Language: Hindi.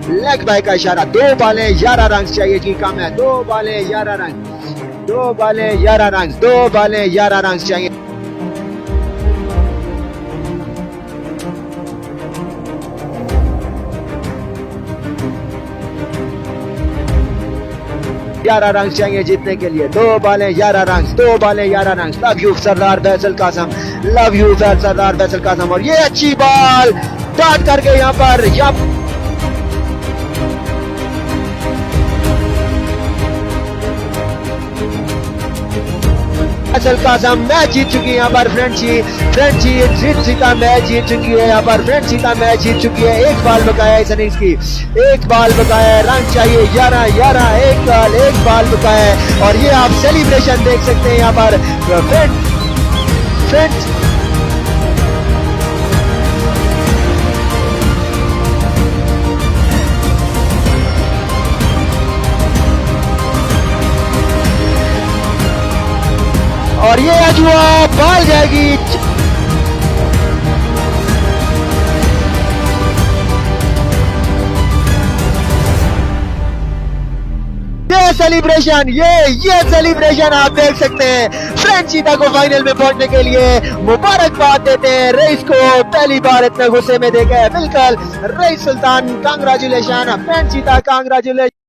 लेग बाय का इशारा, 2 बालें 11 रन चाहिए कि कम है, 2 बालें 11 रन, 2 बालें 11 रन, 2 बालें 11 रन चाहिए। ग्यारह रन चाहिए जीतने के लिए, 2 बालें 11 रन, 2 बालें 11 run. Love you Sardar Faisal Qasim, love you Sardar Faisal Qasim. और ये अच्छी बॉल डॉट करके यहाँ पर फैसल कासम मैच जीत चुकी है यहाँ पर। फ्रेंची जीता मैच जीत चुकी है यहाँ पर। फ्रेंची का मैच जीत चुकी है। एक बॉल बकाया है इस इनिंग्स की, एक बॉल बकाया है, रन चाहिए 11, एक बॉल बकाया है। और ये आप सेलिब्रेशन देख सकते हैं यहाँ पर। फ्रेंच और ये अजुआ बॉल जाएगी। ये सेलिब्रेशन, ये सेलिब्रेशन आप देख सकते हैं। फ्रेंचीता को फाइनल में पहुंचने के लिए मुबारकबाद देते हैं रईस को। पहली बार इतने गुस्से में देखा है। बिल्कुल रईस सुल्तान, कांग्रेचुलेशन। फ्रेंचीता कांग्रेचुलेशन।